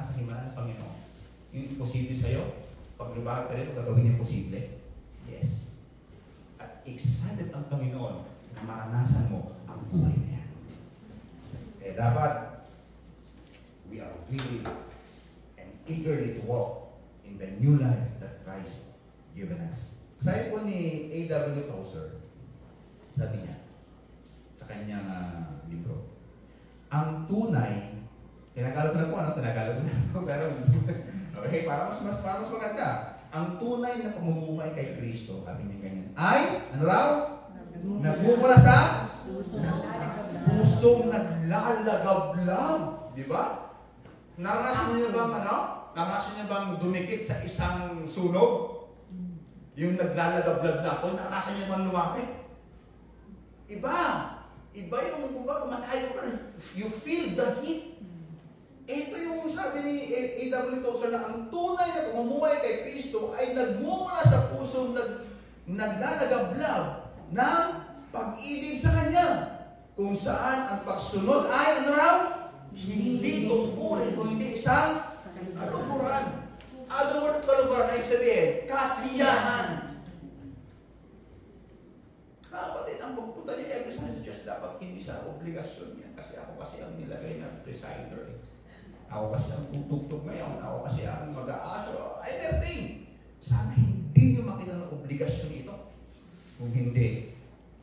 nasa himala ng Panginoon. Yung imposible sa'yo, pag lumakad ka rin, gagawin niya imposible. Yes. At excited ang Panginoon na maranasan mo ang buhay na yan. Kaya dapat, we are willing and eagerly to walk in the new life that Christ given us. Sabi po ni A.W. Tozer, sabi niya, sa kanyang libro, ang tunay, tinagalog na po, tinagalog na po, pero, okay, para mas maganda. Ang tunay na pamumuhay kay Kristo, sabi niya ganyan, ay, ano raw? Nagmumula sa pusong naglalagablab. Di ba? Naranasan niyo bang, naranasan niyo bang dumikit sa isang sunog? Yung naglalagablab na ako, naranasan niyo bang lumapit? Iba yung kumbaga, malayo ka. You feel the heat. Ito yung sabi ni A.W. Tozer na ang tunay na pamumuhay kay Kristo ay nagmumula sa pusong naglalagablab ng pag-ibig sa Kanya. Kung saan ang pagsunod ay ano raw? Hindi tungkulin o hindi isang kaluguran. Other word, kaluguran ay sabihin, kasiyahan. Kapatid, ang pagpunta niyo every Sunday sa church dapat hindi sa obligasyon niya. Kasi ako ang nilagay na presider. Ako kasi ang tutugtog ngayon. Ako kasi ang mag-aaso. Anything. Sana hindi niyo makita ng obligasyon ito. Kung hindi,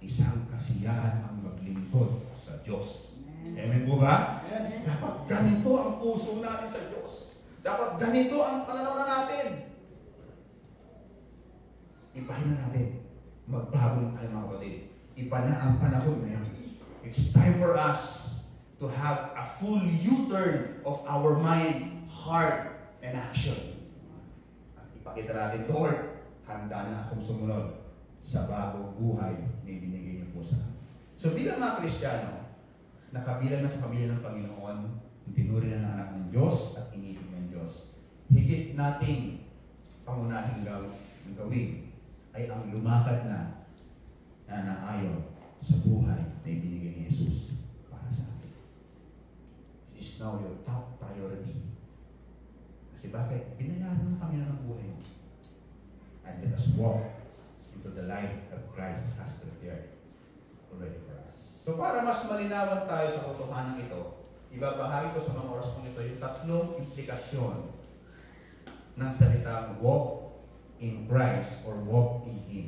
isang kasiyahan ang maglingkod sa Diyos. Amen po ba? Dapat ganito ang puso natin sa Diyos. Dapat ganito ang pananaw natin. Ipahin na natin. Magbago na tayo mga kapatid. Iba na ang panahon ngayon. It's time for us to have a full U-turn of our mind, heart, and action. At ipakita natin, Lord, handa na akong sumunod sa bagong buhay na ibinigay niyo po sa akin. So bilang mga Kristiyano, nakabilang na sa pamilya ng Panginoon, tinuri na ng anak ng Diyos at inibig ng Diyos. Higit nating pangunahing gawin ay ang lumakad na naayon sa buhay na ibinigay ni Jesus para sa atin. This is now your top priority. Kasi bakit? Binayaran ng Panginoon ang buhay mo. And let us walk into the life that Christ has prepared already for us. So para mas malinawan tayo sa katotohanan ito, ibabahagi ko sa mga oras kong ito yung tatlong implikasyon ng salitang walk in Christ or walk in Him.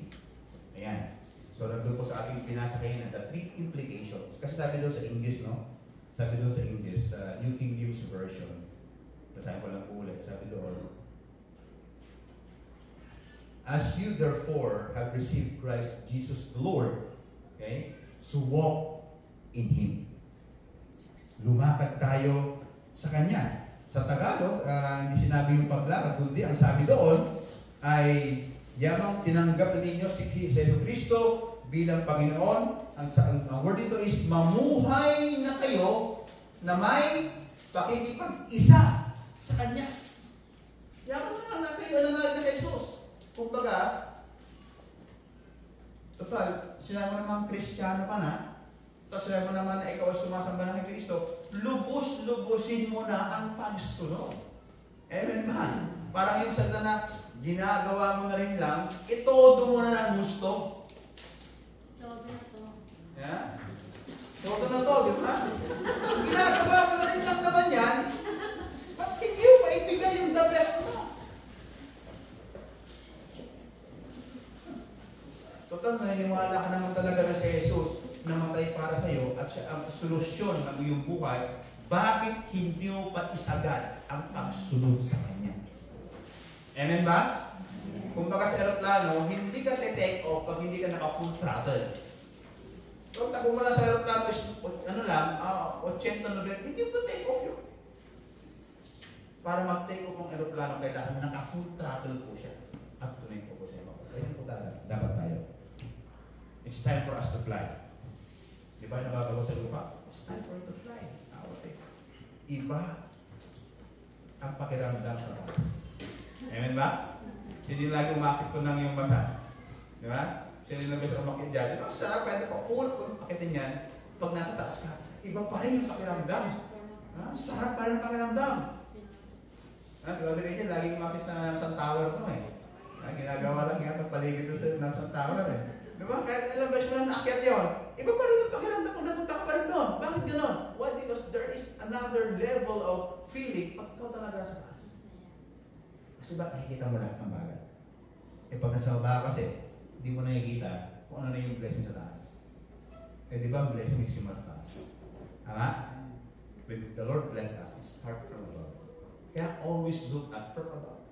Ayan. So nandun po sa ating pinasa kayo na the three implications. Kasi sabi doon sa English, no? Sabi doon sa English, sa New King James Version. Basahin ko lang po ulit. Sabi doon, as you therefore have received Christ Jesus the Lord, okay? So walk in Him. Lumakad tayo sa Kanya. Sa Tagalog, hindi sinabi yung paglakad, kundi ang sabi doon ay yamang tinanggap ninyo si Kristo bilang Panginoon. Ang word dito is mamuhay na kayo na may pakikipag-isa sa Kanya. Yaman na kayo na kay Jesus. Kumbaga, total, sila mo naman Kristiyano ka na, tapos sila mo naman na ikaw ay sumasamba na kay Kristo, lubos-lubosin mo na ang pagsunod. Amen ba? Parang yung salita na ginagawa mo na rin lang, itodo mo na ng gusto. Todo na to. Yeah? Todo na to, di ba? Ginagawa mo na rin lang naman yan, ba't hindi mo maibigay yung the best mo? Total, naniniwala ka naman talaga na si Jesus namatay para sa iyo at siya ang solusyon ng iyong buhay, bakit hindi mo pa isagad ang pagsunod sa Kanya? Amen ba? Kung baka sa aeroplano, hindi ka take off pag hindi ka naka-full throttle. So, kung wala sa aeroplano, ano lang, 80-90, hindi mo take off yun. Para mag-take off ang aeroplano, kailangan naka-full throttle po siya. At tunay po siya. Kaya po dapat tayo. It's time for us to fly. Di ba nababago sa lupa? It's time for us to fly. Okay. Iba ang pakiramdam sa taas. Amen ba? Hindi lagi umakit ko ng yung basa. Di ba? Hindi na best umakit dyan. Ang sarap, pwede pa pull kung umakitin yan. Pag nasa taas ka, iba pa rin yung pakiramdam. Sarap pa rin ang pakiramdam. Si Brother Angel, laging umakit sa Namsan Tower to eh. Ginagawa lang yan, paligid doon sa Namsan Tower eh. Diba? Kahit ilang beses mo na naakyat yun, iba pa rin yung pakiramdam ko, napunta ka pa rin doon. Bakit gano'n? Why? Because there is another level of feeling pag ikaw talaga sa taas. Kasi ba't nakikita mo lahat ng bagay? Pag nasa baba kasi, hindi mo nakikita kung ano na yung blessing sa taas. Di ba ang blessing is yung taas? Tama? When the Lord bless us, it starts from above. Kaya always look at from above.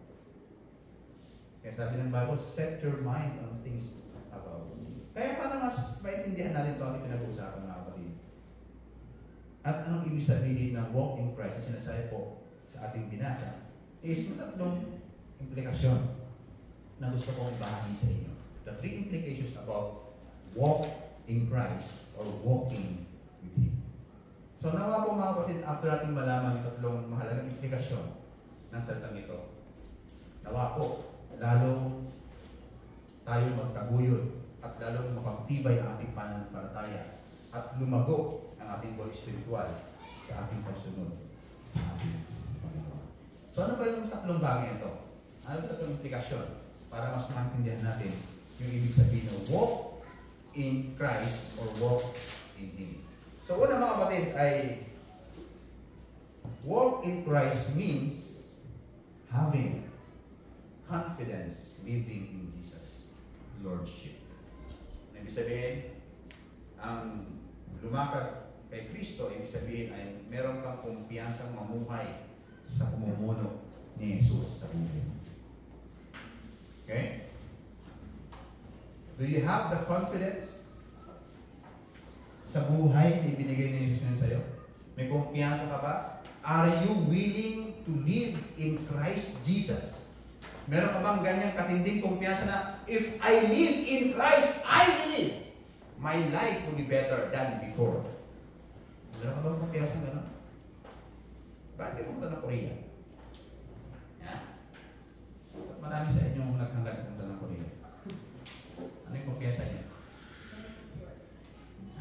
Kaya sabi ng Bible, set your mind on things above. Kaya para mas maintindihan natin ito ang pinag-uusapan mga kapatid. At anong ibig sabihin ng walk in Christ na sinasabi po sa ating binasa is may tatlong implikasyon na gusto kong bahagi sa inyo. The three implications about walk in Christ or walking with Him. So nawa po mga kapatid, after natin malaman yung tatlong mahalagang implikasyon ng salitang ito, nawa po, lalo tayo magtaguyod at lalo mapagtibay ang ating pananampalataya at lumago ang ating buhay spiritual sa ating pagsunod sa ating Panginoon. So ano ba yung tatlong bagay ito? Ano yung tatlong implikasyon para mas maintindihan natin yung ibig sabihin ng walk in Christ or walk in Him. So una mga kapatid ay walk in Christ means having confidence living in Jesus' Lordship. Ibig sabihin, ang lumakad kay Kristo, ibig sabihin ay meron kang kumpiyansang mamuhay sa pamumuno ni Jesus sa buhay. Okay? Do you have the confidence sa buhay na ibinigay ni Jesus sa iyo? May kumpiyansa ka ba? Are you willing to live in Christ Jesus? Meron ka bang ganyang katinding kumpiyansa na if I live in Christ, I believe my life will be better than before? Meron ka bang kumpiyansa gano'n? Bakit kayo pumunta ng Korea? Yeah. Marami sa inyo naghanggan pumunta ng Korea. Ano yung kumpiyansa niyo?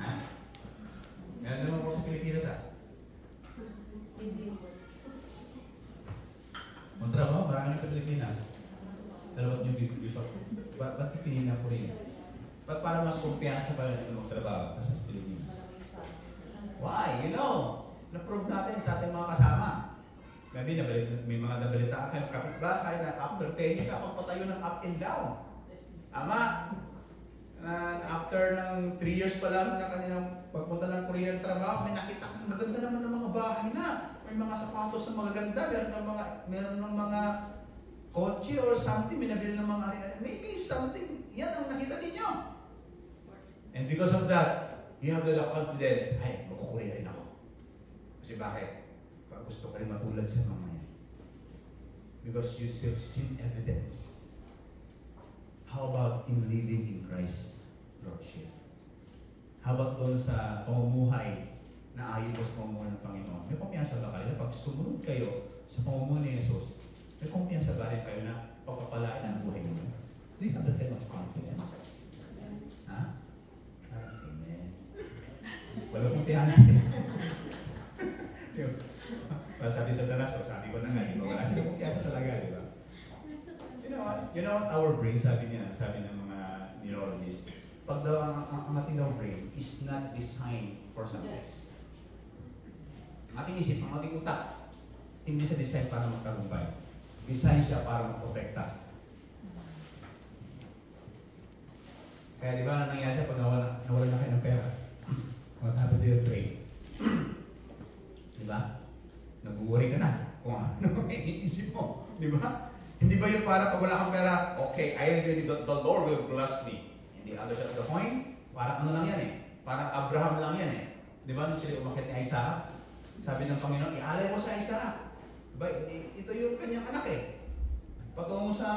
Ha? Meron din mo po sa Pilipinas ha? Magtrabaho, marami sa Pilipinas. Pero ba't yung before? Ba't ipinin na Korea? Ba't para mas kumpiyansa pa rin magtrabaho sa Pilipinas? Why? You know, na-prove natin sa ating mga kasama. Maybe may mga nabalita kayo kapitbahay na after 10 years ako patayo ng up and down. Ama, after ng 3 years pa lang na kanilang pagpunta ng Korean trabaho, may nakita ko maganda naman ng mga bahay na. May mga sapatos na magaganda, meron ng mga kotse or something, binabili ng mga ari-ari. Maybe something, yan ang nakita ninyo. And because of that, you have the confidence, ay, magkukuria rin ako. Kasi bakit? Pag gusto ka rin matulad sa mga yan. Because you still seen evidence. How about in living in Christ Lordship? How about doon sa pamumuhay na ayon po sa pamumuhay ng Panginoon? May kumpiyansa ba kayo na pag sumunod kayo sa pamumuhay ni Jesus, may kumpiyansa ba rin kayo na pagpapalain ang buhay ninyo? Do you have that kind of confidence? Ha? Amen. Wala kumpiyansa. Sabi sa Tanas, sabi ko na nga, di ba? Wala siya kumpiyansa talaga, di ba? You know what our brain, sabi ng mga neurologists, pag daw ang ating daw brain is not designed for success. Ating isip, ang ating utak, hindi siya design para magtagumpay. Design siya para magprotekta. Kaya di ba nangyari pag nawala na kayo ng pera? What happened to your brain? Di ba? Nag-worry ka na kung ano may iisip mo. Di ba? Hindi ba yung para pag wala kang pera, okay, I agree that the Lord will bless me. The other side of the coin, parang ano lang yan eh. Parang Abraham lang yan eh. Di ba nung sila umakyat ni Isaac? Sabi ng Panginoon, ialay mo sa Isaac. Diba? Ito yung kanyang anak eh. Patungo sa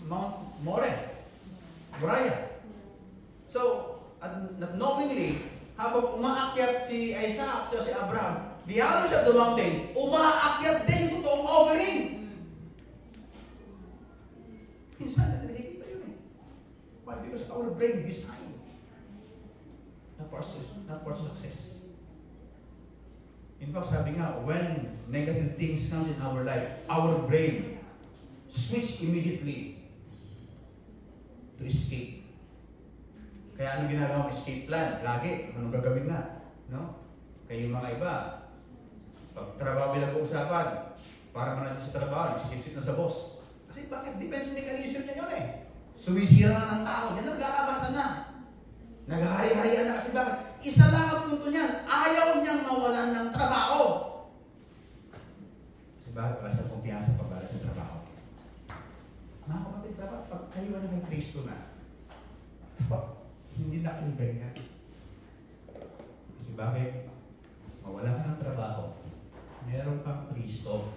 Mount Moriah. So, not knowingly, habang umaakyat si Isaac at si Abraham, the other side of the mountain, umaakyat din yung totoong offering. Minsan natin nakikita yun eh. Why? Because our brain designed not for success. In In fact, sabi nga, when negative things come in our life, our brain switch immediately to escape. Kaya ano ginagawa mo? Escape plan. Lagi. Anong gagawin na? No? Kaya yung mga iba, pag trabaho pinag-uusapan, para ka natin sa trabaho, nagsisip-sip na sa boss. Kasi bakit? Defense mechanism niya yun eh. Sumisira na ng tao. Yan ang lalabasan na. Naghahari-harian na kasi bakit? Isa lang ang punto niyan. Ayaw niyang mawalan ng trabaho. Kasi bakit? Wala siyang kumpiyansa pag wala siyang trabaho. Mga kapatid, dapat pag kayo na kay Kristo na, dapat hindi na kayo ganyan. Kasi bakit? Mawala ka ng trabaho. Meron kang Kristo.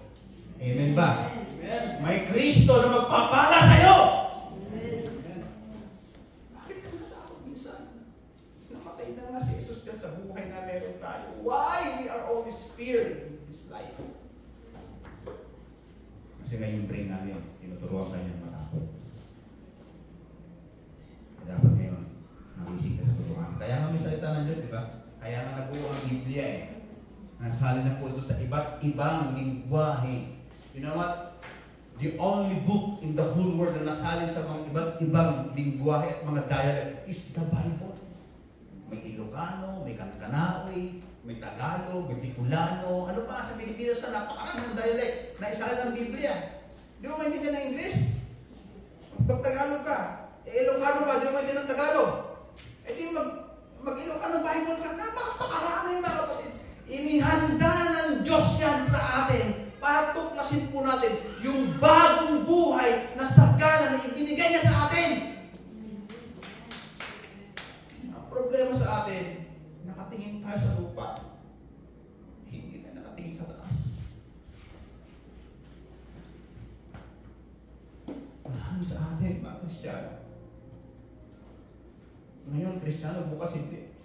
Amen ba? Amen. May Kristo na magpapala sa'yo! Amen. Bakit ka natakot minsan? Namatay na nga si Jesus dyan sa buhay na meron tayo. Why we are always feared in this life? Kasi nga yung brain namin, tinuturuan ka niyang matakot. Dapat ngayon, magising ka sa turuan. Kaya nga may salita ng Diyos, di ba? Kaya nga nabuo ang Biblia eh. Nasali na po ito sa iba't ibang lingwahe. You know what? The only book in the whole world na nasali sa mga iba't ibang lingwahe at mga dialect is the Bible. May Ilocano, may Kankanaoy, may Tagalog, may Bicolano. Ano pa sa Pilipinas sa napakarami ng dialect na isali ng Biblia? Di mo maintindihan ng English? Pag Tagalog ka, Ilocano ka, di mo maintindihan ng Tagalog. Eh di mag-Ilocano Bible ka, napakarami mga kapatid. Inihanda ng Diyos yan sa atin para tuklasin po natin yung bagong buhay na sagana na ibinigay niya sa atin. Ang problema sa atin, nakatingin tayo sa lupa. Hindi tayo nakatingin sa taas. Marami sa atin, mga Kristiyano. Ngayon, Kristiyano, bukas hindi.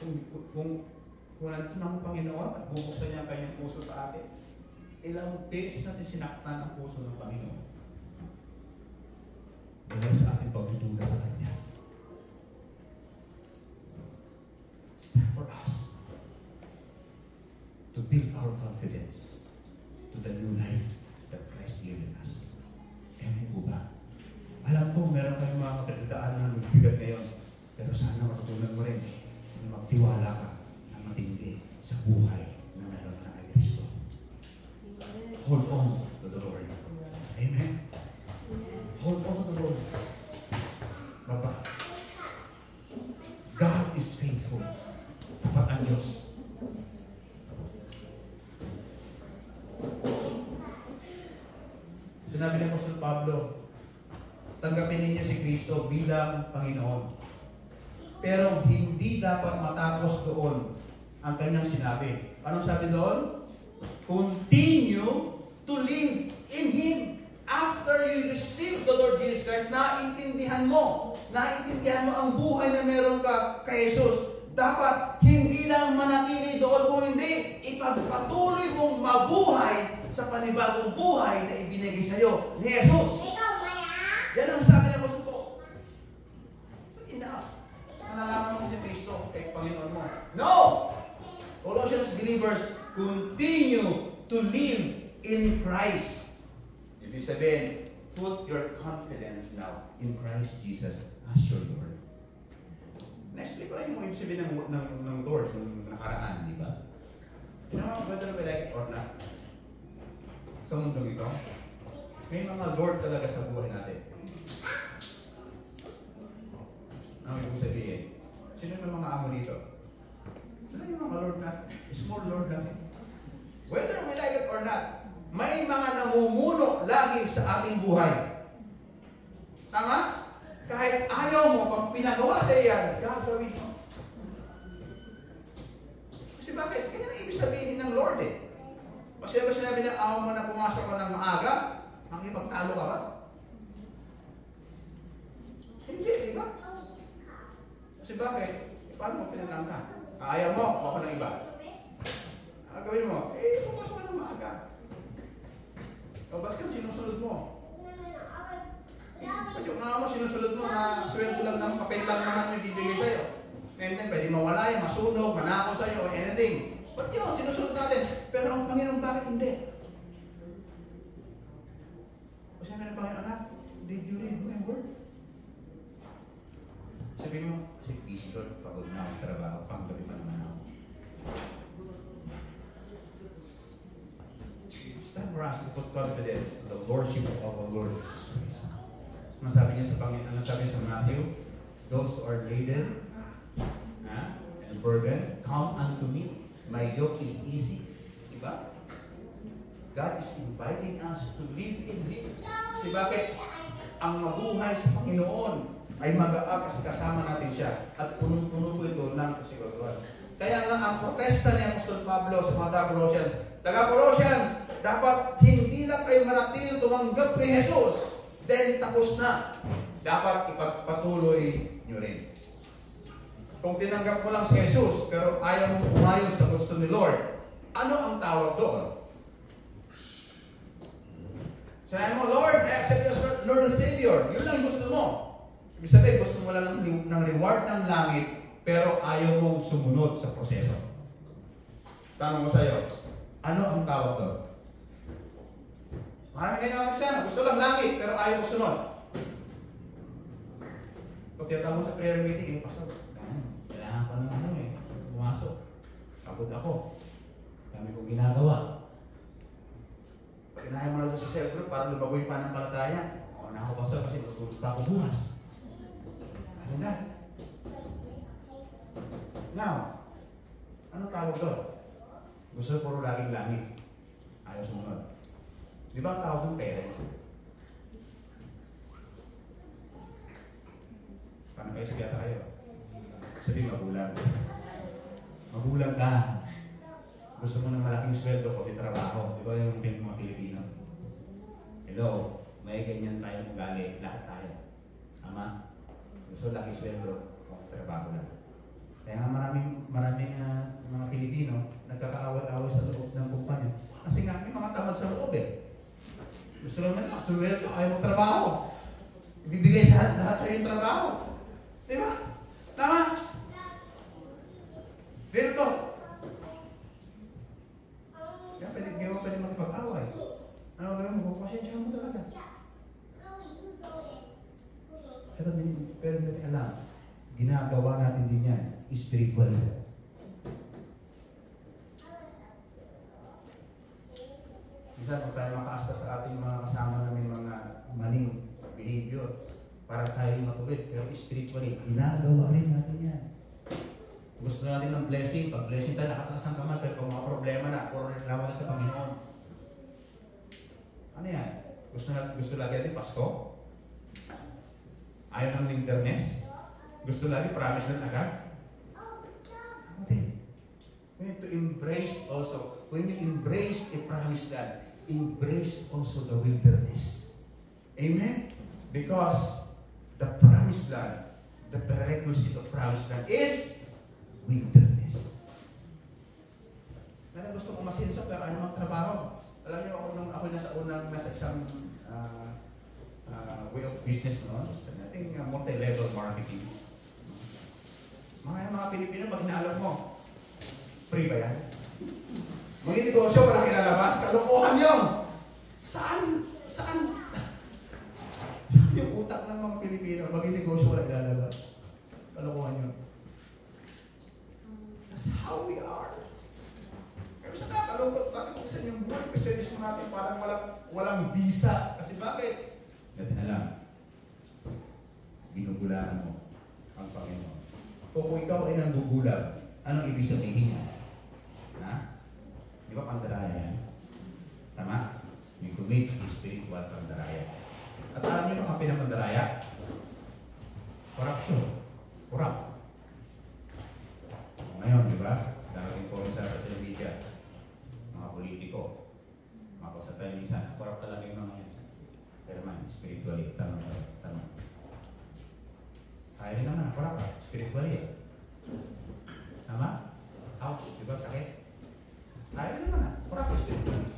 Kung nandito na ang Panginoon at bubuksan niya ang kanyang puso sa atin, ilang beses natin sinaktan ang puso ng Panginoon. Dahil sa ating pagdududa sa Kanya. It's time for us to build our confidence to the new life that Christ given us. Amen po ba? Alam ko, meron kayong mga kapitidaan na bigat ngayon, pero sana matutunan mo rin na magtiwala ka na matindi sa buhay na meron ka kay Kristo. Hold on to the Lord. Amen? Hold on to the Lord. Baba. God is faithful. Tapat ang Diyos. Sinabi ni Apostol Pablo, tanggapin ninyo si Kristo bilang Panginoon. Pero hindi dapat matapos doon ang kanyang sinabi. Anong sabi doon? Continue to live in Him. After you receive the Lord Jesus Christ, naintindihan mo ang buhay na meron ka kay Jesus. Dapat hindi lang manatili doon, kung hindi, ipagpatuloy mong mabuhay sa panibagong buhay na ibinigay sa iyo ni Jesus. Yan ang sabi ng Apostol Paul. Enough. Nalalaman mo si Kristo kay Panginoon mo. No! Colossians believers, continue to live in Christ. Ibig sabihin, put your confidence now in Christ Jesus as your Lord. Next week, wala yung ibig sabihin ng Lord, ng nakaraan, di ba? You know, whether we like it or not, sa mundong ito, may mga Lord talaga sa buhay natin. Ano ibig sabihin? Sino yung mga amo dito? Sino yung mga Lord natin? Small Lord natin. Whether we like it or not, may mga namumuno lagi sa ating buhay. Tama? Kahit ayaw mo, pag pinagawa tayo yan, gagawin mo. Kasi bakit? Kaya na ibig sabihin ng Lord eh. Kasi ba sinabi na ayaw mo na pumasok ka ng maaga, makipagtalo ka ba? Hindi, di ba? Kasi bakit? Paano mo pinatangka? Ayaw mo, ako ng iba. Ang gawin mo, pumasok ka ng maaga. O ba't yun sinusunod mo? Ba't yung nga mo sinusunod mo na sweldo lang ng papel lang naman may bibigay sa'yo? And then, pwede mawala yan, masunog, manako sa'yo, and then, everything. But yun, sinusunod natin. Pero ang Panginoon, bakit hindi? O sabi ng Panginoon, anak, did you read my word? Sabi mo, kasi busy Lord, pagod na ako sa trabaho, panggabi pa naman ako. It's time for us to put confidence in the Lordship of our Lord Jesus Christ. Ano sabi niya sa Panginoon? Ano sabi niya sa Matthew? Those who are laden and burdened, come unto me. My yoke is easy. Diba? God is inviting us to live in Him. Kasi bakit? Ang mabuhay sa Panginoon ay mag-aap kasi kasama natin siya. At punong-puno po ito ng kasiguraduhan. Kaya nga ang protesta ni Apostol Pablo sa mga taga-Colossians, taga-Colossians, dapat hindi lang kayo manatili tumanggap kay Jesus. Then tapos na. Dapat ipagpatuloy nyo rin. Kung tinanggap mo lang si Jesus, pero ayaw mong umayon sa gusto ni Lord, ano ang tawag doon? Sinabi mo, Lord, I accept you as Lord and Savior. Yun lang gusto mo. Ibig sabihin, gusto mo lang ng reward ng langit, pero ayaw mong sumunod sa proseso. Tanong ko sa iyo, ano ang tawag doon? Marami kayo mga Kristiyan, gusto lang langit, pero ayaw mo sunod. Pag tiyatawag mo sa prayer meeting, Pastor, kailangan ko ng pumasok. Pagod ako. Dami kong ginagawa. Pag inahin mo na doon sa cell group, para lumagoy pa ng palataya. O na ako, Pastor, kasi tutulog pa ako bukas. Ano na? Now, anong tawag doon? Gusto puro laging langit. Ayaw sumunod. Di ba ang tawag ng parent? Paano kayo sabihan tayo? Sabi, magulang. Magulang ka. Gusto mo ng malaking sweldo pag trabaho. Di ba yung mga Pilipino? Hello, may ganyan tayo ugali. Lahat tayo. Tama? Gusto laki sweldo pag trabaho lang. Kaya nga maraming mga Pilipino nagkakaaway-away sa loob ng kumpanya. Kasi nga may mga tamad sa loob eh. Gusto lang nila, sweldo, ayaw mo trabaho. Ibibigay lahat sa iyong trabaho. Di ba? Tama? Real talk. Kaya hindi mo pwede makipag-away. Ano gawin mo? Pasensya mo talaga. Pero hindi alam, ginagawa natin din yan spiritually. Minsan, kung tayo makaasta sa ating mga kasama na may mga maling behavior, para tayo matubid. Pero spiritually, ginagawa rin natin yan. Gusto natin ng blessing. Pag blessing tayo, nakataas ang kamay. Pero kung mga problema na, puro reklamo sa Panginoon. Ano yan? Gusto lagi natin Pasko? Ayaw ng wilderness? Gusto lagi promise na agad? We need to embrace also. When we embrace a promised land, embrace also the wilderness. Amen? Because the promised land, the prerequisite of promised land is wilderness. Kaya gusto ko masinso pero ano magtrabaho. Alam niyo ako nasa isang way of business noon. Nating multi-level marketing. Mga Pilipino, pag inaalok mo, free ba yan? Maging negosyo, walang ilalabas. Kalokohan yun! Saan yung utak ng mga Pilipino? Maging negosyo, walang ilalabas. Kalokohan yun. That's how we are. Pero sa kakalungkot, bakit kung saan yung buhay Christianismo natin parang walang visa? Kasi bakit? Natin alam. Ginugulaan mo ang Panginoon. Kung ikaw ay nanggugulang, anong ibig sabihin niya? Ha? Di ba pandaraya yan? Tama? You commit spiritual pandaraya. At alam niyo ang pinapandaraya? Corruption. Corrupt. Ngayon, di ba? Darating po sa social media. Mga politiko. Mga kasatay minsan. Corrupt talaga yung mga yan. Pero man, spiritually. Tama. Kaya rin naman, corrupt. Spiritually. Tama? Ouch. Di ba? Sakit. Kaya rin naman. Corrupt. Spiritually.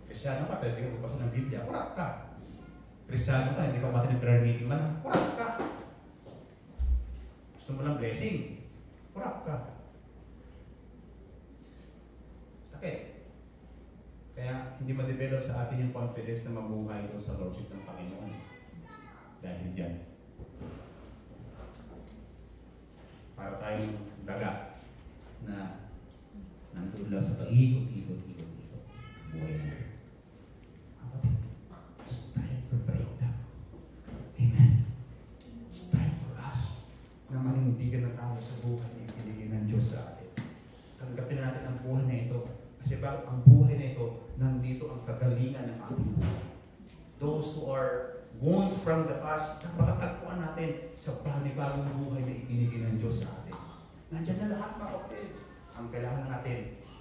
Kristyano ka, pero hindi ka magbasa ng Biblia. Corrupt ka. Kristyano ka, hindi ka umati ng prayer meeting man. Corrupt ka. Gusto mo lang blessing. Corrupt ka. hindi ma-develop sa atin yung confidence na mabuhay ito sa Lordship ng Panginoon. Dahil dyan. Para tayong daga na nandun lang sa paikot-ikot. Buhay natin. Kapatid, it's time to break down. Amen. It's time for us na manindigan na tayo sa buhay na ibinigay ng Diyos sa atin. Tanggapin natin ang buhay na ito. Kasi bakit ang buhay na ito, nandito ang kagalingan ng ating buhay. Those who are wounds from the past, napakatagpuan natin sa panibagong buhay na ibinigay ng Diyos sa atin. Nandiyan na lahat, mga kapatid. Ang kailangan natin,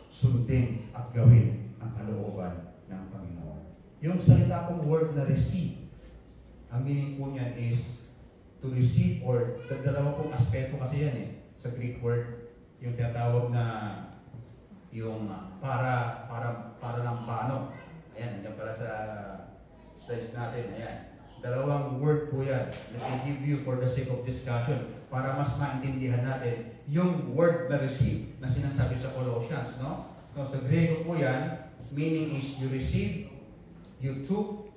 sundin at gawin ang kalooban ng Panginoon. Yung salita kong word na receive, ang meaning po niyan is to receive, or dalawa pong aspeto kasi yan sa Greek word, yung tinatawag na yung para lang paano. Ayan, nandiyan para sa slides natin. Ayan. Dalawang word po yan. Let me give you for the sake of discussion para mas maintindihan natin yung word na receive na sinasabi sa Colossians, no? No, sa Griego po yan, meaning is you receive, you took,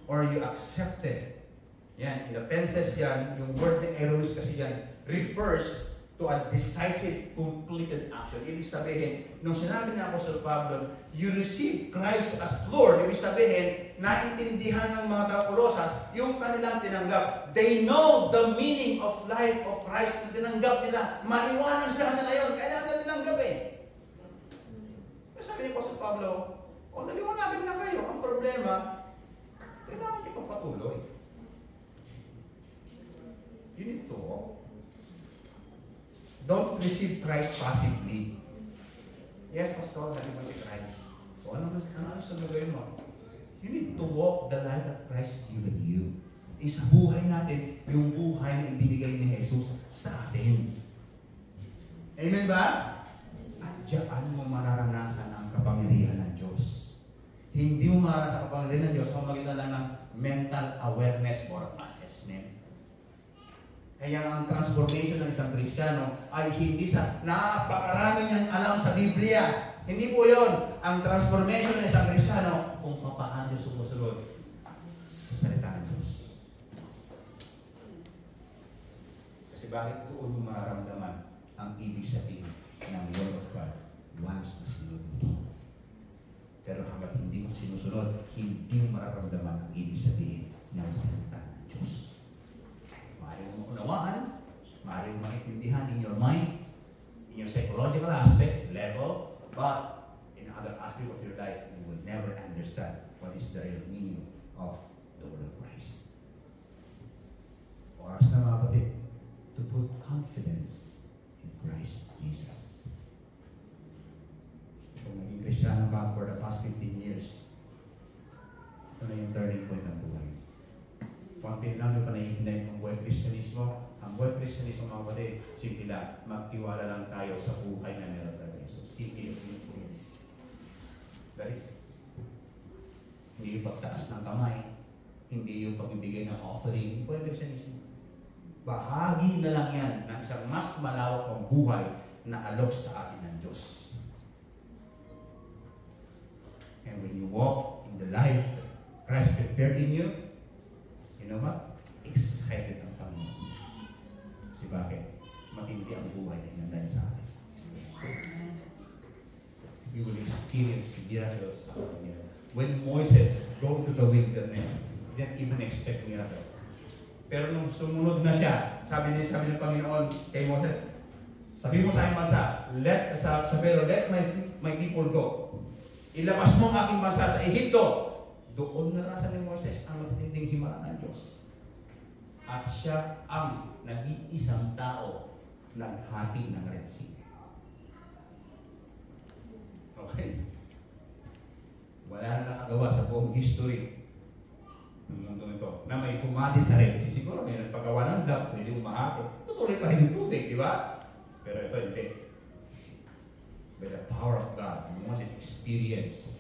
or you accepted. Yan, in the tenses yan, yung word na eros kasi yan, refers to a decisive, completed action. Ibig sabihin, nung sinabi ni Apostle Pablo, you receive Christ as Lord, ibig sabihin, naintindihan ng mga taga-Colosas yung kanilang tinanggap. They know the meaning of life of Christ na tinanggap nila. Maliwanag sa kanila yun, kaya nila tinanggap Sabi ni Apostle Pablo, naliwanagin na kayo. Ang problema, kailangan niyo pagpatuloy. You need to walk. Don't receive Christ passively. Yes, Pastor, nandun mo si Christ. So, ano sa gagawin mo? You need to walk the life that Christ given you. Sa buhay natin, yung buhay na ibinigay ni Jesus sa atin. Amen ba? At diyan mo mararanasan ang kapangyarihan ng Diyos. Hindi mo mararanasan ang kapangyarihan ng Diyos kung magitan lang ng mental awareness or assessment. Kaya ang transformation ng isang Kristiyano ay hindi sa napakarami niyang alam sa Biblia. Hindi po yon. Ang transformation ng isang Kristiyano kung paano sumusunod sa salita ng Diyos. Kasi bakit doon mo mararamdaman ang ibig sabihin ng Word of God once na sinunod mo. Pero hanggat hindi mo sinusunod, hindi mo mararamdaman ang ibig sabihin ng salita ng Diyos. Maaari mo unawaan, maaari mo maintindihan in your mind, in your psychological aspect, level, but in other aspect of your life, you will never understand what is the real meaning of the word of Christ. Oras na mga kapatid, to put confidence in Christ Jesus. Kung naging Kristiyano ka for the past 15 years, ito na yung turning point ng buhay. Konti lang doon pa naiintindihan ang buhay Kristyanismo. Ang buhay Kristyanismo, mga kapatid, simple lang, magtiwala lang tayo sa buhay na meron tayo. So, simple yung po yun. That is, hindi yung pagtaas ng kamay, hindi yung pagbibigay ng offering, buhay Kristyanismo. Bahagi na lang yan ng isang mas malawak pang buhay na alok sa atin ng Diyos. And when you walk in the life that Christ prepared in you, you know what? Excited ang Panginoon. Kasi bakit? Matindi ang buhay na inanday sa atin. You will experience miracles after miracle. When Moses go to the wilderness, he didn't even expect miracle. Pero nung sumunod na siya, sabi ng Panginoon kay Moses, sabi mo sa aking bansa, sa Pharaoh, let my people go. Ilabas mo ang aking bansa sa Ehipto. Doon narasan ni Moses ang matinding himala ng Diyos. At siya ang nag-iisang tao naghati ng Red Sea. Okay? Wala na nakagawa sa buong history ng mundo ito na may kumati sa Red Sea. Siguro may nagpagawa ng dam, pwede umahati. Tutuloy pa rin yung tubig, di ba? Pero ito hindi. By the power of God, Moses experienced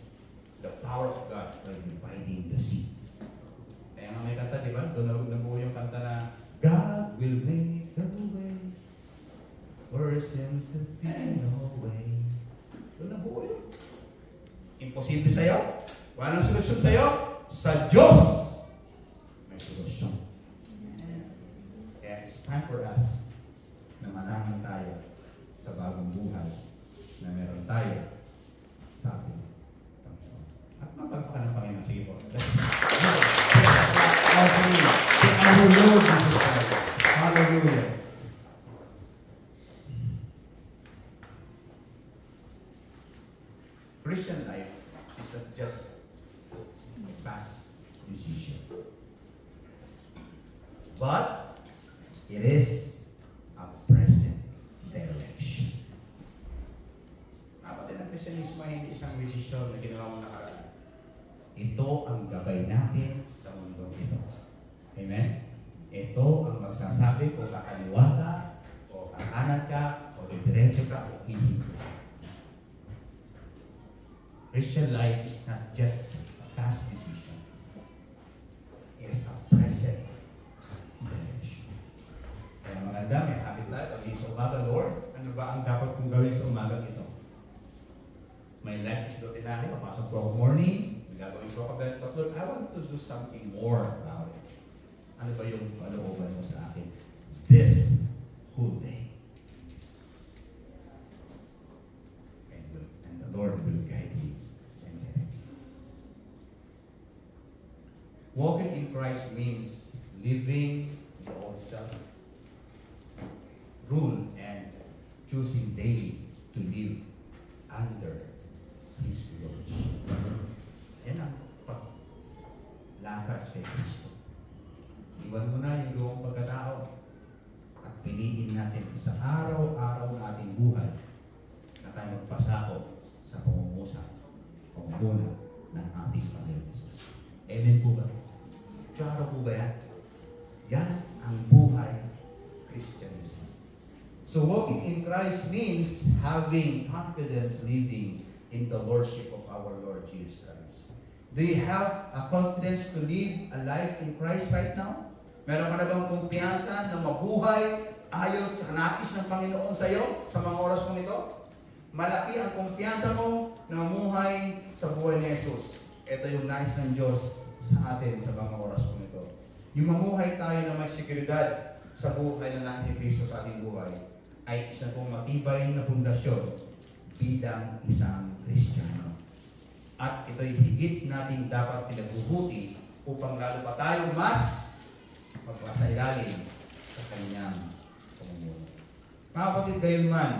the power of God by dividing the sea. Kaya nga may kanta, di ba? Doon nabuo yung kanta na God will make a way where seems to be no way. Doon nabuo yun. Imposible sa'yo? Walang solusyon sa'yo? Sa Diyos, may solusyon. Kaya it's time for us na manangan tayo sa bagong buhay na meron tayo sa ating Panginoon. At mapagpakan ng Panginoon. Sige po. Let's our Lord Jesus Christ. Hallelujah. Christian life is not just a past decision, but it is a present direction. Kapatid ng Kristyanismo ay hindi isang desisyon na ginawa mo nakaraan. Ito ang gabay natin sa mundong ito. Amen? Ito ang magsasabi kung kakaliwa ka, o kakanan ka, o didiretso ka, o hihinto ka. Christian life is not just a past decision. It is a present direction. Kaya maganda, may habit tayo. Pag sa umaga, Lord, ano ba ang dapat kong gawin sa umaga ito? My life is ordinary. Papasok po ako morning. May gagawin po ako. But Lord, I want to do something more about it. Ano ba yung kalooban mo sa akin? This whole day. And the Lord will guide you. Walking in Christ means living the old self, rule, and choosing daily to live under His Lordship. Yan ang paglakad kay Kristo. Iwan mo na yung luwang pagkatao at piliin natin sa araw-araw na ating buhay na tayo magpasako sa pamumuna ng ating Panginoon Jesus. Amen po ba? Klaro po ba yan? Yan ang buhay Christianism. So walking in Christ means having confidence living in the Lordship of our Lord Jesus Christ. Do you have a confidence to live a life in Christ right now? Meron ka na bang kumpiyansa na mabuhay ayon sa nais ng Panginoon sa iyo sa mga oras mong ito? Malaki ang kumpiyansa mo na mamuhay sa buhay ni Jesus. Ito yung nais ng Diyos sa atin sa mga oras mong ito. Yung mamuhay tayo na may seguridad sa buhay na nais ni Kristo sa ating buhay ay isang pong matibay na pundasyon bilang isang Kristiyano. At ito'y higit nating dapat pinagbubuti upang lalo pa tayo mas magpasailalim sa kanyang pamumuno. Mga kapatid, gayon man,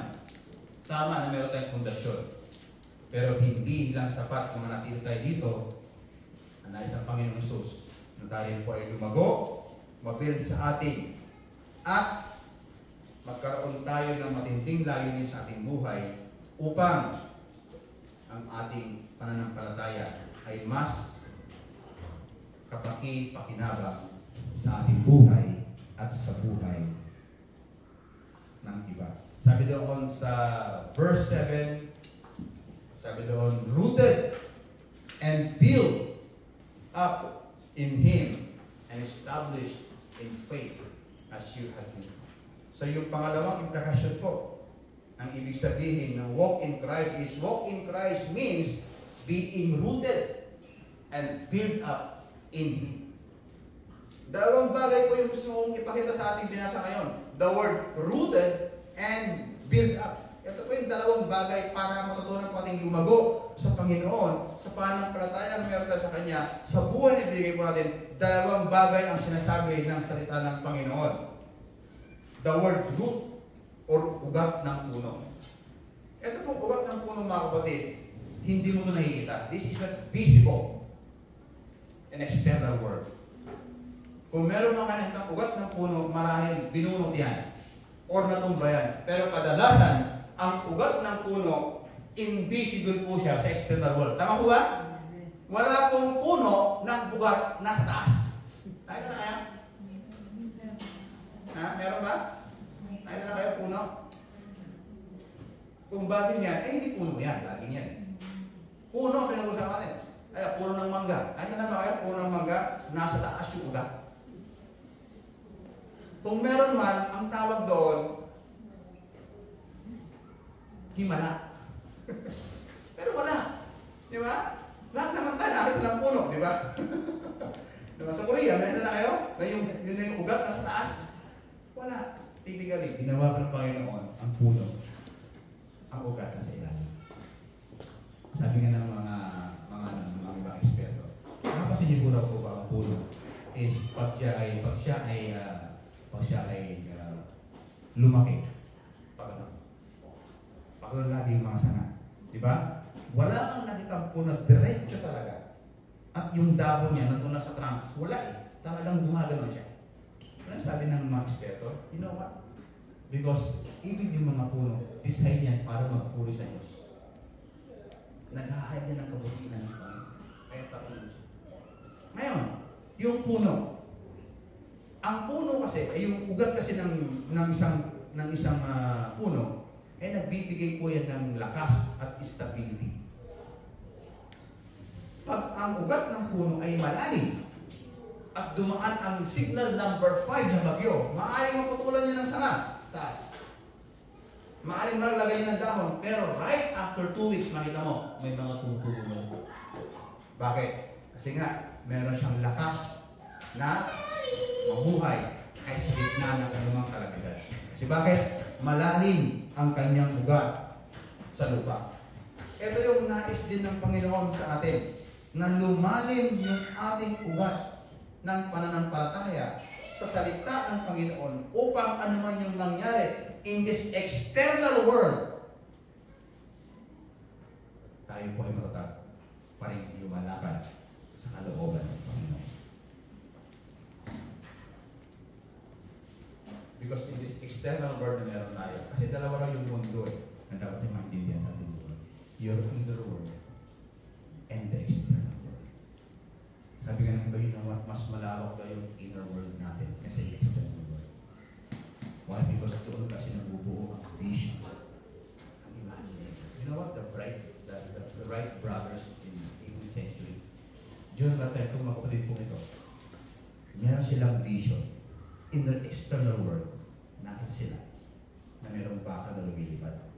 tama na meron tayong pundasyon. Pero hindi lang sapat kung manatili tayo dito, ang nais ng Panginoong Jesus, na tayo po ay lumago, mabuild sa atin, at magkaroon tayo ng matinding layunin sa ating buhay upang ang ating pananampalataya ay mas kapaki-pakinabang sa ating buhay at sa buhay ng iba. Sabi doon sa verse 7, sabi doon, rooted and built up in Him and established in faith as you have been. So yung pangalawang implikasyon po, ang ibig sabihin ng walk in Christ means being rooted and built up in Him. Dalawang bagay po yung gusto mong ipakita sa ating binasa ngayon. The word rooted and built up. Ito po yung dalawang bagay para matutunan po ating lumago sa Panginoon, sa pananampalataya na meron tayo sa Kanya, sa buhay na ibigay po natin. Dalawang bagay ang sinasabi ng salita ng Panginoon. The word root or ugat ng puno. Ito pong ugat ng puno, mga kapatid, hindi mo ito nakikita. This is not visible in external world. Kung meron mga nakitang ugat ng puno, marahil binunot yan or natumba yan. Pero kadalasan, ang ugat ng puno, invisible po siya sa external world. Tama po ba? Wala pong puno ng ugat nasa taas. Nakita na kaya? Ha? Meron ba? Nakita na kayo puno? Kung bagay yan, eh hindi puno yan. Laging yan. Puno, pinag-usapan natin. Ay, puno ng mangga. Nakita na ba kayo? Puno ng mangga, nasa taas yung ugat. Kung meron man, ang tawag doon, himala. Pero wala. Di Di ba? Lahat naman tayo nakita ng puno, di ba? Diba? Sa Korea, may na kayo? Na yun na yung ugat na sa taas. Wala. Typically, ginawa ng Panginoon ang puno. Ang ugat na sa ilalim. Sabi nga ng mga ibang eksperto, nakapasinigura po ba ang puno is pag siya ay lumaki, pag lagi yung mga sanga. Di ba? Wala kang nakitang puno, diretso talaga. At yung dahon niya, nandun na sa trunks, wala eh. Talagang gumagano siya. Ano sabi ng mga eksperto? You know what? Because ibig yung mga puno, design yan para magpuri sa Diyos. Nag-hahide yan ng kabutihan ng Panginoon. Kaya tapunan siya. Ngayon, yung puno. Ang puno kasi, ay yung ugat kasi ng isang puno, ay nagbibigay po yan ng lakas at stability. Pag ang ugat ng puno ay malalim at dumaan ang signal number 5 na bagyo, maaaring maputulan niya ng sanga, taas. Maaaring maglagay niya ng dahon, pero right after 2 weeks, makita mo, may mga tumutubo mo. Bakit? Kasi nga, meron siyang lakas na mabuhay kahit sa gitna ng anumang kalamidad. Kasi bakit? Malalim ang kanyang ugat sa lupa. Ito yung nais din ng Panginoon sa atin, na lumalim yung ating ugat ng pananampalataya sa salita ng Panginoon upang anuman yung nangyari in this external world, tayo po ay matatag pa rin lumalakad sa kalooban ng Panginoon. Because in this external world na meron tayo, kasi dalawa lang yung mundo na dapat yung maintindihan sa ating buhay. Your inner world and the external world. Sabi nga ng iba yun na mas malawak daw yung inner world natin kasi yung external world. Why? Because doon kasi nabubuo ang vision, ang imagination. You know what? The Wright brothers in the 18th century, John Carter, itong mga kapatid po ito, meron silang vision in the external world. Nakita sila na mayroong baka na lumilipad.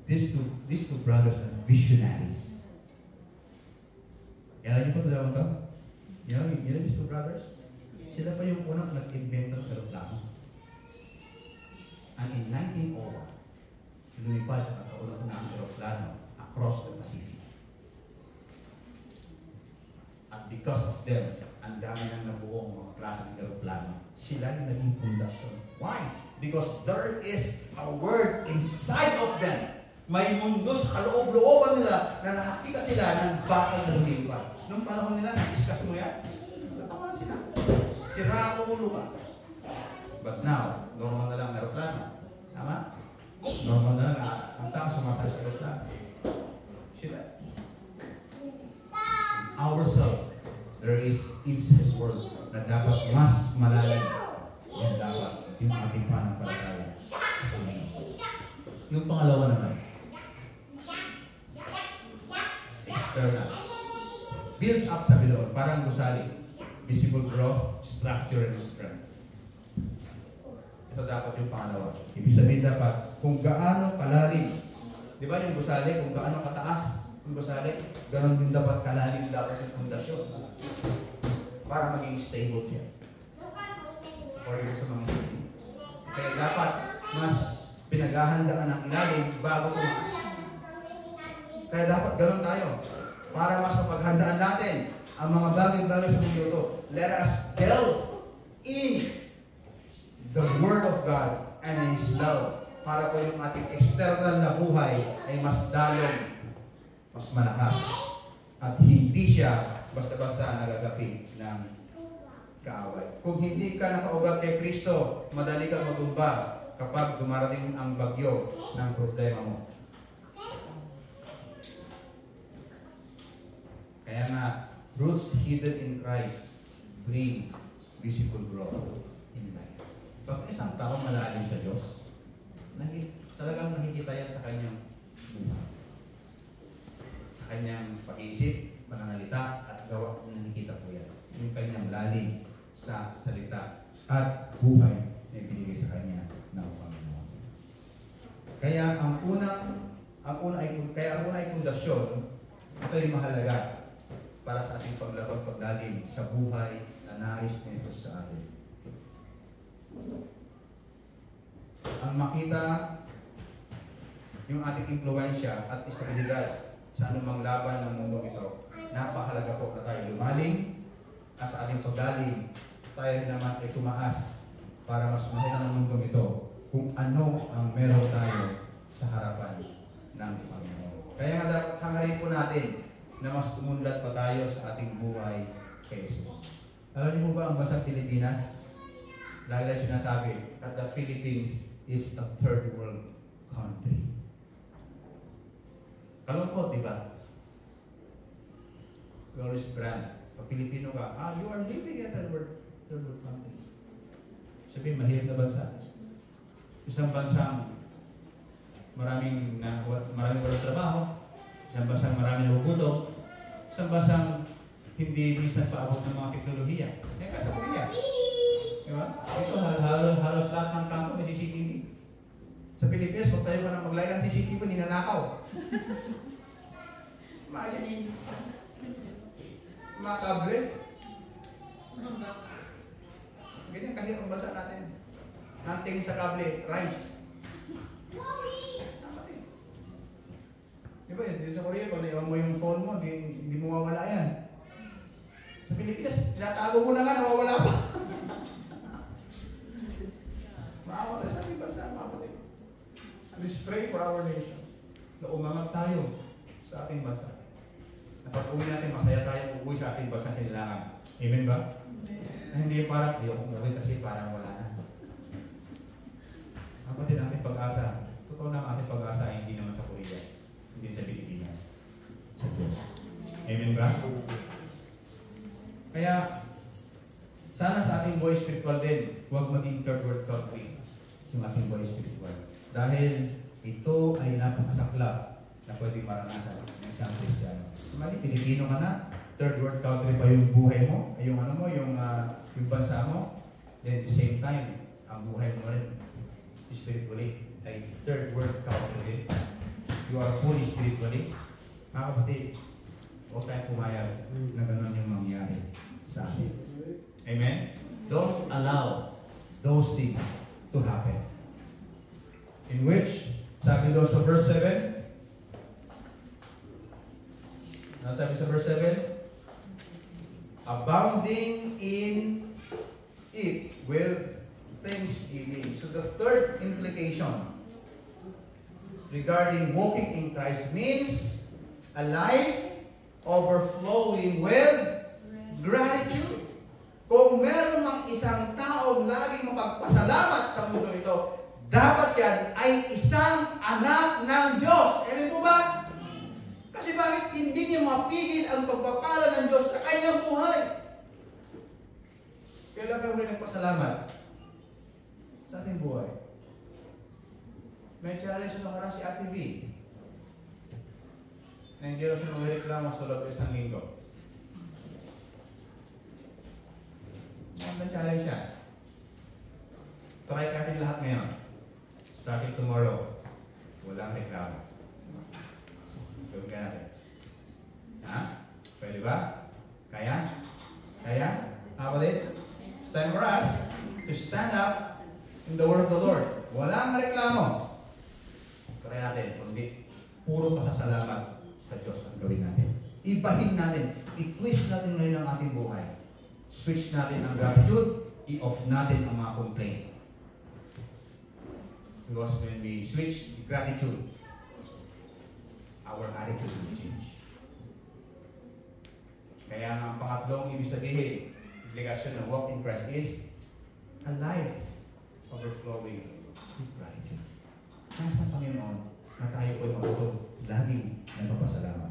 These two brothers are visionaries. Alam niyo po dalawang to? You know these two brothers? Sila pa yung unang nag-invento ng aeroplano. And in 1901, lumipad ang kaunang-unang aeroplano across the Pacific. At because of them, ang dami nang nabuong mga klaseng aeroplano. Sila yung naging pundasyon. Why? Because there is a word inside of them. May mundo sa kaloob-looban nila na nakakita sila ng bakal na lumipad. Noong panahon nila, na-discuss mo yan, natawa na sila. Sira ang ulo ka. But now, normal na lang ang aeroplano. Tama? Normal na lang ang tao sumasal sa aeroplano. Sila. Ourselves, there is inside world na dapat mas malalim. Yan dapat yung ating pananampalataya sa Panginoon. Yung pangalawa naman, external. Build up sa bilon, parang gusali. Visible growth, structure, and strength. Ito dapat yung pangalawa. Ibig sabihin dapat, kung gaano kalalim. Di ba yung gusali, kung gaano kataas yung gusali, ganon din dapat kalalim dapat yung pundasyon. Para maging stable siya. Or yung sa mga hindi. Kaya dapat mas pinaghahandaan ang ilalim bago tumaas. Kaya dapat ganon tayo. Para mas mapaghandaan natin ang mga bagay-bagay sa mundo ito. Let us delve in the Word of God and His love. Para po yung ating external na buhay ay mas dalong, mas malakas. At hindi siya basta-basta nagagapi ng kaaway. Kung hindi ka nakaugat kay Kristo, madali kang matumba kapag dumarating ang bagyo ng problema mo. Kaya nga, roots hidden in Christ bring visible growth in life. Pag isang tao malalim sa Diyos, talagang nakikita yan sa kanyang buhay. Sa kanyang pag-iisip, pananalita, at gawa, nakikita po yan. Yung kanyang lalim sa salita at buhay na ibinigay sa kanya ng Panginoon. Kaya ang unang Kaya ang una ay pundasyon, ito ay mahalaga para sa ating paglagot pagdating sa buhay na nais ni Jesus sa atin. Ang makita yung ating impluensya at estabilidad sa anumang laban ng mundo ito, napakahalaga po na tayo lumaling at sa ating pagdaling, tayo rin naman ay tumaas para mas mahina ng mundo ito kung ano ang meron tayo sa harapan ng Panginoon. Kaya nga hangarin po natin na mas umunlad pa tayo sa ating buhay kay Jesus. Alam niyo po ba ang bansang Pilipinas? Lagi na sinasabi that the Philippines is a third world country. Kalungkot, di ba? We always brand. Pag Pilipino ka, you are living in a third world country. Sabihin, mahirap na bansa. Isang bansang maraming walang trabaho, isang bansang maraming nagugutom, isang bansang hindi minsan paabot ng mga teknolohiya. Yan ka sa Korea. Di ba? Ito, halos lahat ng kanto may CCTV. Sa Pilipinas, kung tayo ka na maglagay ng CCTV, ninanakaw. Imagine. Mga kable. Ganyan kahirap ang bansa natin. Nantingin sa kable, rice. Diba yun? Sa Korea, kung naiwan mo yung phone mo, hindi mo mawawala yan. Sa Pilipinas, tinatago mo na nga, nawawala pa. Maawa na sa ating bansa, mga kapatid. Let's pray for our nation na umangat tayo sa ating bansa. Na pag-uwi natin, masaya tayo uuwi sa ating bansa sa nilangan. Amen ba? Amen. Na hindi parang, hindi ako umuwi kasi parang wala na. Kapatid, ang ating pag-asa, totoo na ang ating pag-asa ay hindi naman sa Korea, hindi sa Pilipinas, sa Diyos. Amen ba? Kaya, sana sa ating buhay spiritual din, huwag maging third world country yung ating buhay spiritual. Dahil ito ay napakasaklap na pwedeng maranasan ng isang Kristiyano. Mali, Pilipino ka na, third world country pa yung buhay mo, yung ano mo, yung bansa mo, then at the same time, ang buhay mo rin, spiritually, ay third world country din. You are fully spiritually. Mga kapatid, huwag tayong pumayag na gano'n yung mangyari sa atin. Amen? Don't allow those things to happen. In which, sabi doon sa verse 7, ano sabi sa verse 7? Abounding in it with thanksgiving. So the third implication regarding walking in Christ means a life overflowing with gratitude. Kung meron ng isang taong laging mapagpasalamat sa mundo ito, dapat yan ay isang anak ng Diyos. Amen po ba? Kasi bakit hindi niya mapigil ang pagpapala ng Diyos sa kanyang buhay? Kailan kayo rin nagpasalamat sa ating buhay? May challenge na karang si Ate V. Na hindi rin siya nangreklamo sa loob isang linggo. Ang challenge siya. Try natin lahat ngayon. Starting tomorrow, walang reklamo. Gawin ka natin. Ha? Pwede ba? Kaya? Kaya? Kapatid? It's time for us to stand up in the word of the Lord. Walang reklamo. Try natin. Kundi, puro pasasalamat sa Diyos ang gawin natin. Ibahin natin. I-twist natin ngayon ang ating buhay. Switch natin ang gratitude. I-off natin ang mga complaint. Because when we switch gratitude, our attitude will change. Kaya ang pangatlong ibig sabihin, implication ng walk in Christ is a life overflowing with gratitude. Nasa Panginoon na tayo po'y magutong laging nagpapasalamat.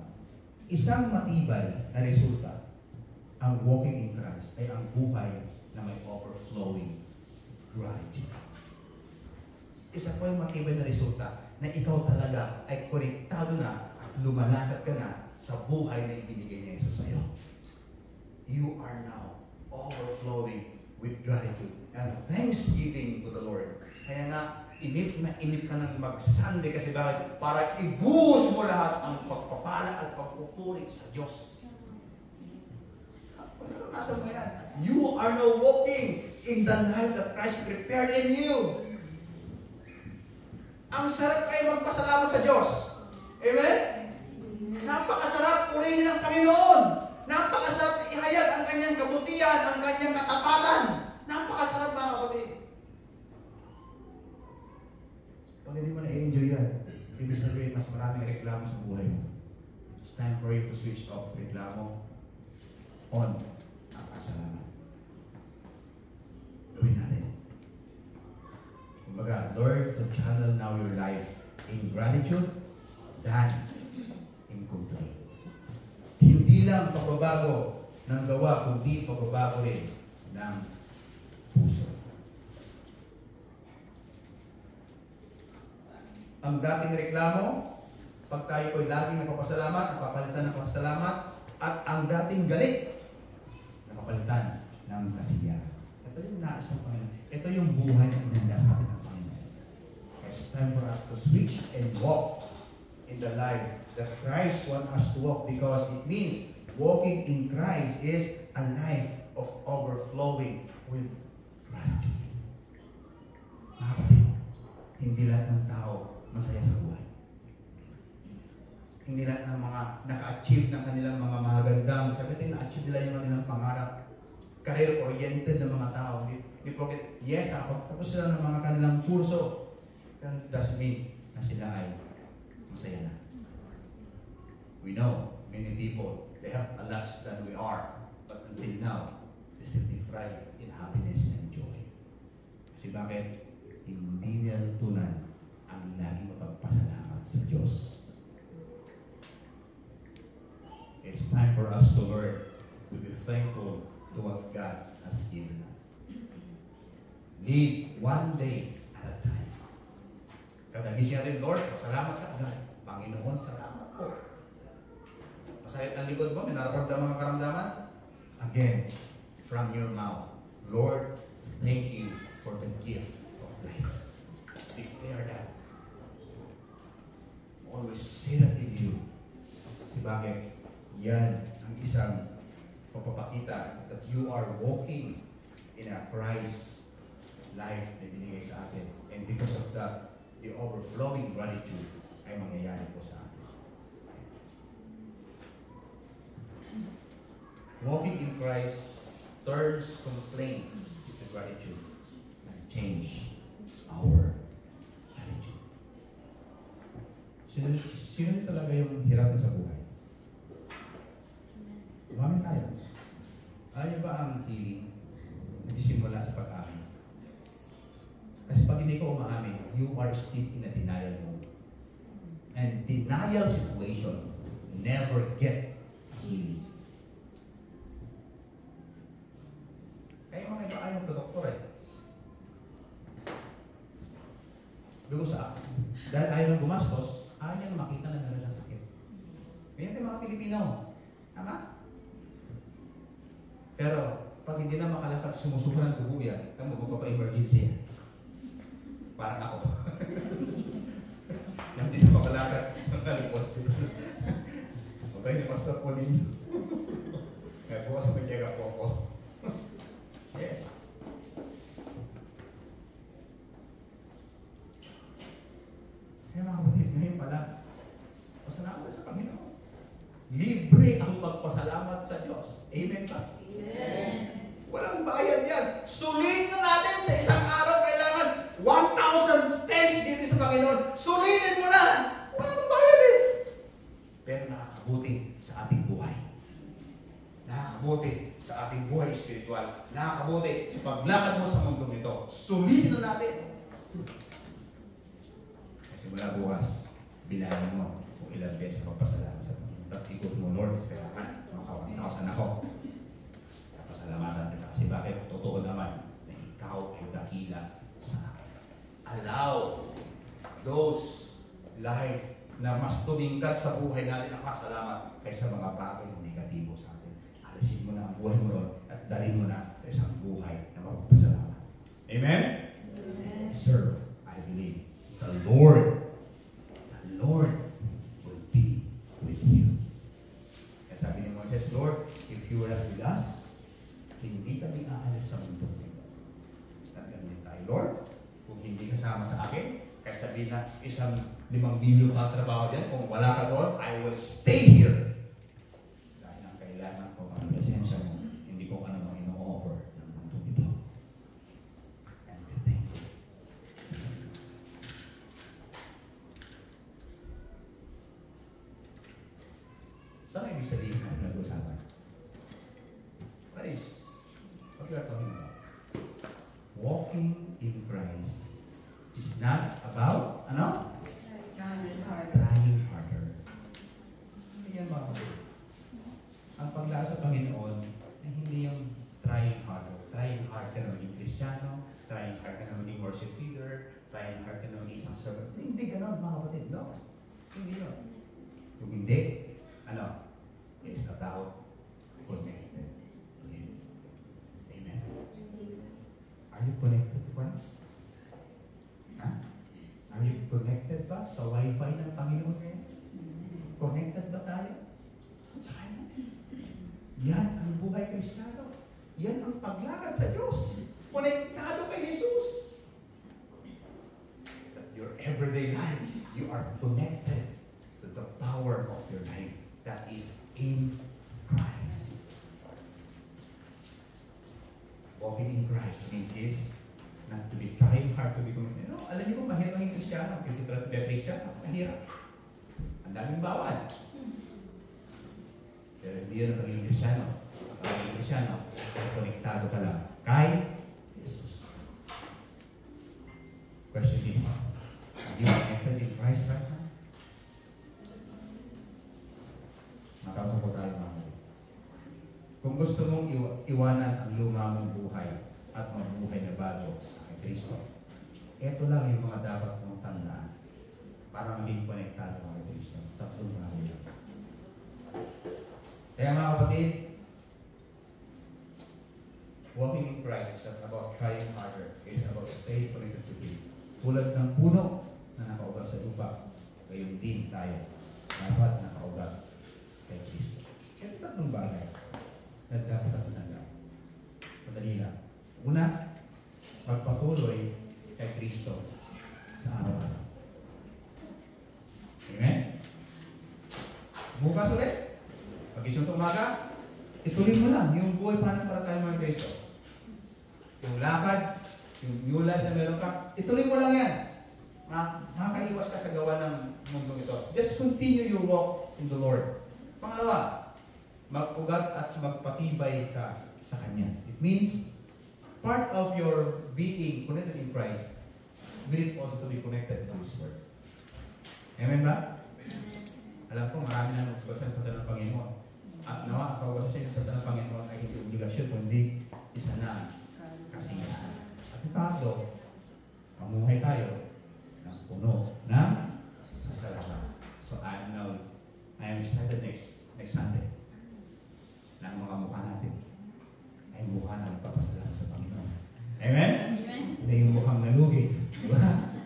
Isang matibay na resulta ang walking in Christ ay ang buhay na may overflowing gratitude. Isa po yung matibay na resulta na ikaw talaga ay konektado na at lumalakad ka na sa buhay na ibinigay ni Jesus sa iyo. You are now overflowing with gratitude and thanksgiving to the Lord. Kaya nga, inip na inip ka ng mag-Sunday kasi bakit? Para ibuhos mo lahat ang pagpapala at pagpupuri sa Diyos. Nasa mo yan? You are now walking in the life that Christ prepared in you. Ang sarap kayo magpasalamat sa Diyos. Amen? Napakasarap purihin ang Panginoon. Napakasarap ihayag ang kanyang kabutihan, ang kanyang katapatan. Napakasarap mga kapatid. Pag hindi mo na-enjoy yan, ibig sabihin mas maraming reklamo sa buhay mo. It's time for you to switch off reklamo on ang pasalamat. Gawin natin. Kumbaga, learn to channel now your life in gratitude than in complaint. Hindi lang pagbabago ng gawa, kundi pagbabago rin ng puso. Ang dating reklamo, pag tayo ko'y laging napapasalamat, napapalitan ng pasalamat, at ang dating galit, napapalitan ng kasiyahan. Ito yung nais ng Panginoon. Ito yung buhay na inanda sa atin ng Panginoon. It's time for us to switch and walk in the life that Christ wants us to walk, because it means walking in Christ is a life of overflowing with gratitude. Mga kapatid, hindi lahat ng tao masaya sa buhay. Hindi lahat ng mga naka-achieve ng kanilang mga magandang, sabi natin, na-achieve nila yung kanilang pangarap. Career-oriented ng mga tao. Hindi porket, yes, tapos sila ng mga kanilang kurso. Pero it doesn't mean na sila ay masaya na. We know many people, they have a lot than we are. But until now, they still thrive in happiness and joy. Kasi bakit? Hindi nila natutunan ang laging mapagpasalamat sa Diyos. It's time for us to learn to be thankful to what God has given us. Live one day at a time. Kada gising natin, Lord, pasalamat ka agad. Panginoon, salamat po. Masayat ang likod mo, may nararamdaman ang karamdaman? Again, from your mouth, Lord, thank you for the gift of life. Declare that. Always say that in you. Kasi bakit? Yan ang isang pagpapakita that you are walking in a Christ life na binigay sa atin. And because of that, the overflowing gratitude ay mangyayari po sa atin. Walking in Christ turns complaints into gratitude and change our attitude. Sino talaga yung hirap sa buhay? Umamin tayo. Alam niyo ba ang healing nagsisimula sa pag-amin? Kasi pag hindi ka umaamin, you are still in a denial mode. And denial situation never get healing. Kaya mga iba ayaw ng doktor eh. Because dahil ayaw ng gumastos, ayaw niya makita na meron siyang sakit. Ganyan tayo mga Pilipino. Tama? Pero, pag hindi na makalakad, sumusuko ng dugo yan, alam mo, magpapa-emergency yan. Parang ako. Yung hindi na makalakad, magaling hospital. Mabay ni Pastor po ninyo. Kaya bukas may check up po ako. Yes. Kaya mga kapatid, ngayon pala, pasalamat sa Panginoon. Libre ang magpasalamat sa Diyos. Amen ba? Amen. Walang bayad yan. Sulitin na natin sa isang araw kailangan 1,000 thanksgiving sa Panginoon. Sulitin mo na! Walang bayad eh. Pero nakakabuti sa ating buhay. Nakakabuti sa ating buhay spiritual. Nakakabuti sa paglakad mo sa mundong ito. Sulitin na natin. Kasi mula bukas, bilangin mo kung ilang beses magpasalamat sa Panginoon. Ikot mo, Lord, kailangan maka-1,000 ako. Pasalamatan kita. Kasi bakit? Totoo naman na ikaw ay dakila sa akin. Allow those life na mas tumingkat sa buhay natin ang pasalamat kaysa mga bagay na negatibo sa atin. Alisin mo na ang buhay mo ron at dalhin mo na sa isang buhay na magpasalamat. Amen? Amen. Serve. I Finally, the Lord will be with you. Kaya sabi ni Moses, Lord, if you were not with us, hindi kami aalis sa mundo nito. Nagandun tayo, Lord, kung hindi kasama sa akin, kaya sabihin na isang 5 bilyon katrabaho dyan, kung wala ka doon, I will stay here. Dahil ang kailangan ko, ang presensya mo, hindi ko ano mang ino-offer ng mundo ito. And we thank you. Saan ang ibig sabihin na nag-usapan? What we are talking about? Walking in Christ is not about, ano? Trying harder. Yan mga kapatid. Ang paglasa sa Panginoon ay hindi yung trying harder. Trying hard ka na maging Kristiyano, trying hard ka na maging worship leader, trying hard ka na maging isang servant. Hindi ganon mga kapatid, no? Hindi yun. Kung hindi, ano? It's about connected to Him. Amen. Are you connected to Christ? Ha? Are you connected ba sa wifi ng Panginoon ngayon? Connected ba tayo? Sa Kanya? Yan ang buhay Kristiyano. Yan ang paglakad sa Diyos. Konektado kay Jesus. That your everyday life, you are connected to the power of your life. That is in Christ. Walking in Christ means is not to be trying hard to be committed. No, alam niyo po, mahirap maging Kristiyano. Kasi try to be a Kristiyano, mahirap. Ang daming bawal. Pero hindi yun ang pagiging Kristiyano. Ang pagiging Kristiyano, ay konektado ka lang kay Jesus. Question is, are you connected in Christ right now? Makausap po tayo mga kapatid. Kung gusto mong iwanan ang luma mong buhay at mabuhay na bago kay Kristo, ito lang yung mga dapat mong tandaan para maging konektado kay Kristo. Tatlong bagay lang. Kaya mga kapatid, walking in Christ is not about trying harder. It's about staying connected to Him. Tulad ng puno na nakaugat sa lupa, gayon din tayo dapat nakaugat kay Kristo. Ito tatlong bagay na dapat natin tandaan. Madali lang. Una, magpatuloy kay Kristo sa araw-araw. Amen? Bukas ulit. Pag-isyon sa umaga, ituloy mo lang yung buhay pananampalataya mga beso. Yung lakad, yung new life na meron ka, ituloy mo lang yan. Makakaiwas ka sa gawa ng mundo ito. Just continue your walk in the Lord. Pangalawa, mag-ugat at magpatibay ka sa Kanya. It means, part of your being connected in Christ, we need also to be connected to His Word. Amen ba? Alam ko, marami na nagpapasal sa ng Panginoon. At nawa, ang pagpapasal sa ng Panginoon ay hindi obligasyon, kundi isa na kasiyahan. At ito, pamuhay tayo ng puno ng kasalanan. So I am excited next Sunday na ang mga mukha natin ay mukha na nagpapasalamat sa Panginoon. Amen? Amen. Hindi yung mukhang nalugi. Di ba?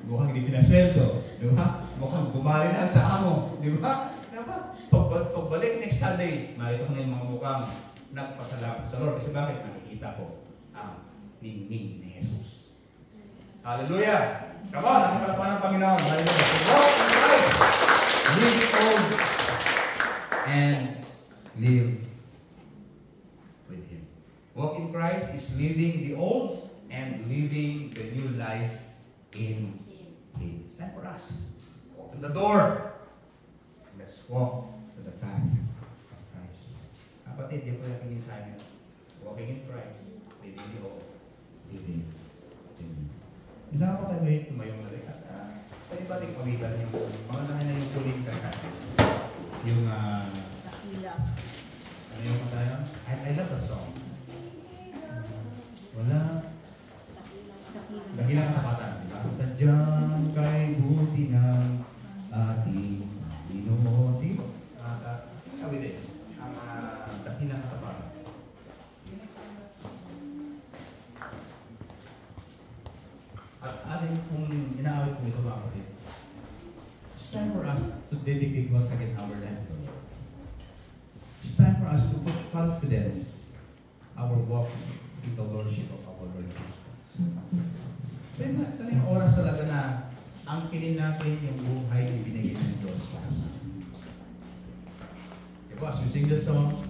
Mukhang hindi pinasweldo. Di ba? Mukhang bumali na sa amo. Di ba? Dapat, pagbalik next Sunday, makita ko na yung mga mukhang nagpasalamat sa Lord. Kasi bakit? Nakikita ko ang ningning ni Jesus. Hallelujah! Come on, natin palapakan ng Panginoon. Hallelujah! So walk in Christ. Live old and live with Him. Walk in Christ is living the old and living the new life in Him. It's time for us. Open the door. Let's walk to the path of Christ. Kapatid, di ko yung pingin sa amin. Walking in Christ, living the old, living in Him. Isa ako tayo tumayong na rin at pwede ba rin pagitan yung mga na yung puling kaka? Yung ano yung kanta yun? I love the song. Wala. Dahilang katapatan, di ba? Sadyang kay buti ng ating Panginoon. Sige po. Sabi din. Ang dahilang katapatan. At alin kung inaawit po again our life to the Lord. It's time for us to put confidence our walk in the Lordship of our Lord Jesus Christ. Kaya ito na yung oras talaga na angkinin natin yung buhay na binigay ng Diyos para sa atin. Diba, as you sing the song,